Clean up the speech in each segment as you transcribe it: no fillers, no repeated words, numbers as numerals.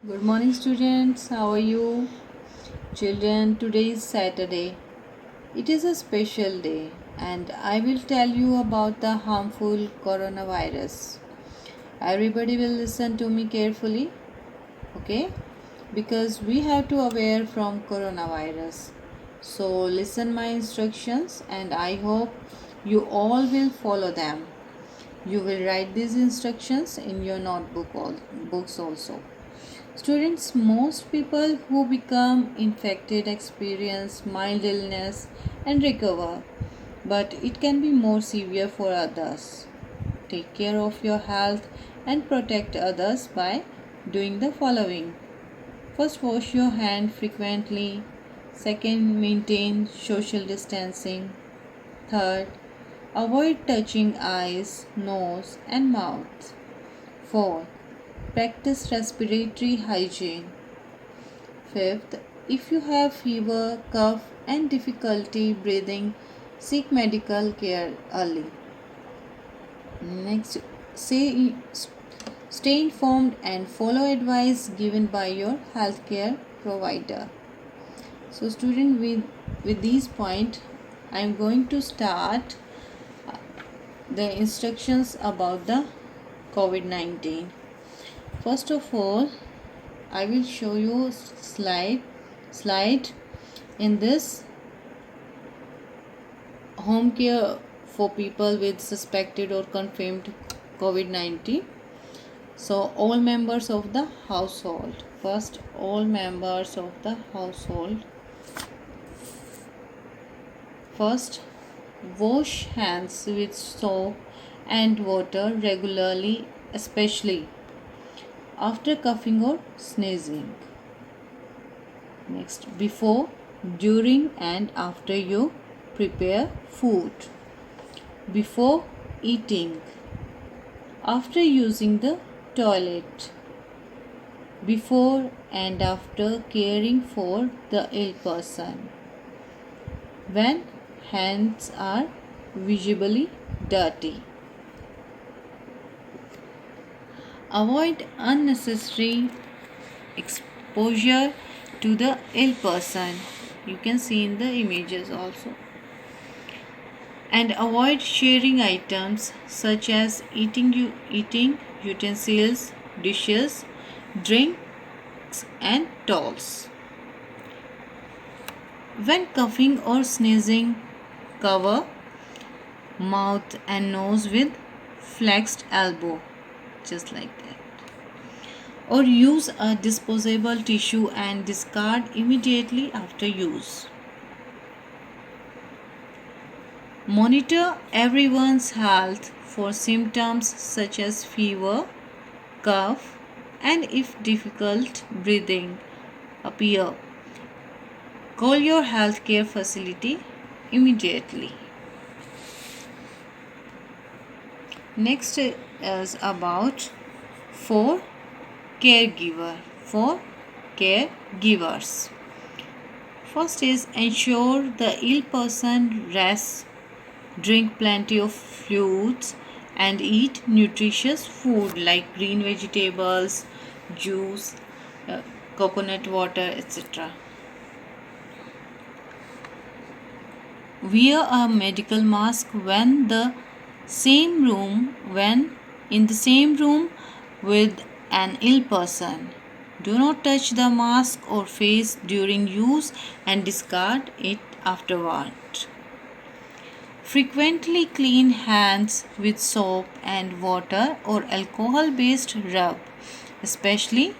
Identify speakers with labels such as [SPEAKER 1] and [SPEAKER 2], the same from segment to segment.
[SPEAKER 1] Good morning, students. How are you? Children, today is Saturday. It is a special day, and I will tell you about the harmful coronavirus. Everybody will listen to me carefully, okay? Because we have to aware from coronavirus. So listen my instructions, and I hope you all will follow them. You will write these instructions in your books also. Students, most people who become infected experience mild illness and recover, but it can be more severe for others. Take care of your health and protect others by doing the following. First, wash your hand frequently. Second, maintain social distancing. Third, avoid touching eyes, nose, and mouth. Fourth, practice respiratory hygiene. Fifth, if you have fever, cough, and difficulty breathing, seek medical care early. Next, say, stay informed and follow advice given by your healthcare provider. So, student, with these points, I am going to start the instructions about the COVID-19. First of all, I will show you slide in this home care for people with suspected or confirmed COVID-19. So all members of the household. First, all members of the household. First, wash hands with soap and water regularly, especially after coughing or sneezing. Next, before, during, and after you prepare food. Before eating, after using the toilet, before and after caring for the ill person, when hands are visibly dirty. Avoid unnecessary exposure to the ill person. You can see in the images also. And avoid sharing items such as eating utensils, dishes, drinks, and towels. When coughing or sneezing, cover mouth and nose with flexed elbow, just like that. Or use a disposable tissue and discard immediately after use. Monitor everyone's health for symptoms such as fever, cough, and if difficult breathing appear, call your healthcare facility immediately. Next is about for caregivers. First is ensure the ill person rests, drink plenty of fluids, and eat nutritious food like green vegetables, juice, coconut water, etc. Wear a medical mask when in the same room with an ill person. Do not touch the mask or face during use and discard it afterward. Frequently clean hands with soap and water or alcohol based rub, especially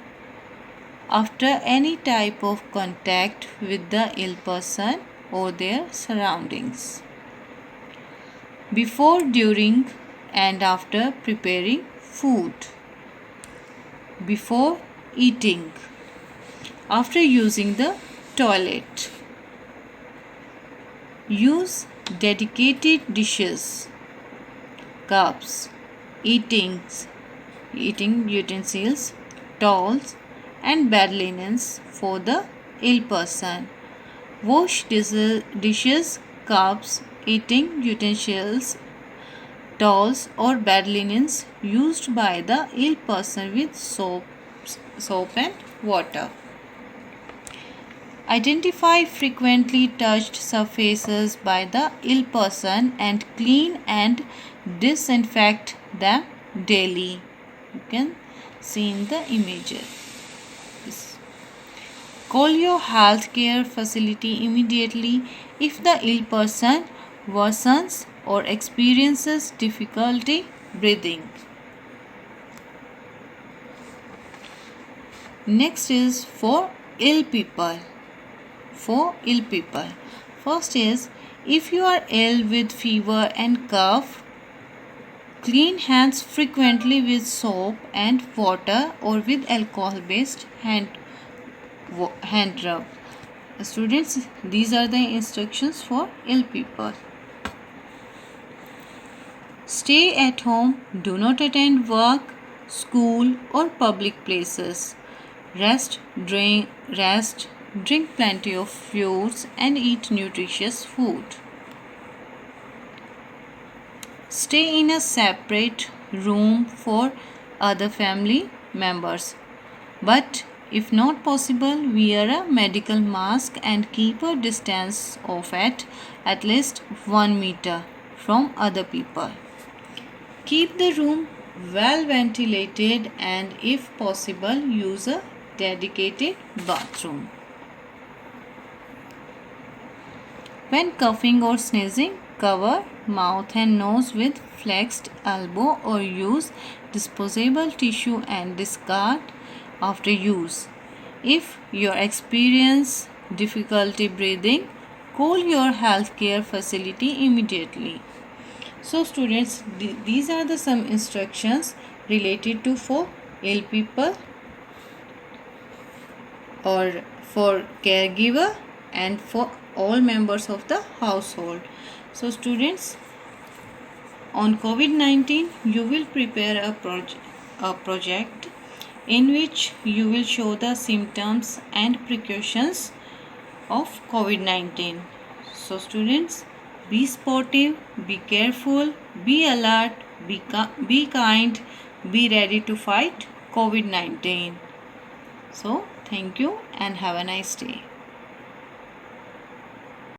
[SPEAKER 1] after any type of contact with the ill person or their surroundings. Before, during, and after preparing food. Before eating. After using the toilet. Use dedicated dishes, cups, eating utensils, towels, and bed linens for the ill person. Wash dishes, cups, eating utensils, towels, or bed linens used by the ill person with soap soap and water. Identify frequently touched surfaces by the ill person and clean and disinfect them daily. You can see in the images. Call your healthcare facility immediately if the ill person worsens or experiences difficulty breathing. Next is for ill people. First is, if you are ill with fever and cough, clean hands frequently with soap and water or with alcohol-based hand rub. Students, these are the instructions for ill people. Stay at home. Do not attend work, school or public places. Rest, drink plenty of fluids and eat nutritious food. Stay in a separate room for other family members. But if not possible, wear a medical mask and keep a distance of at least 1 meter from other people. Keep the room well ventilated and if possible, use a dedicated bathroom. When coughing or sneezing, cover mouth and nose with flexed elbow or use disposable tissue and discard after use. If you experience difficulty breathing, call your healthcare facility immediately. So students, these are some instructions related to for ill people or for caregiver and for all members of the household. So students, on COVID-19 you will prepare a project in which you will show the symptoms and precautions of COVID-19. So students, be sportive, be careful, be alert, be kind, be ready to fight COVID-19. So thank you and have a nice day.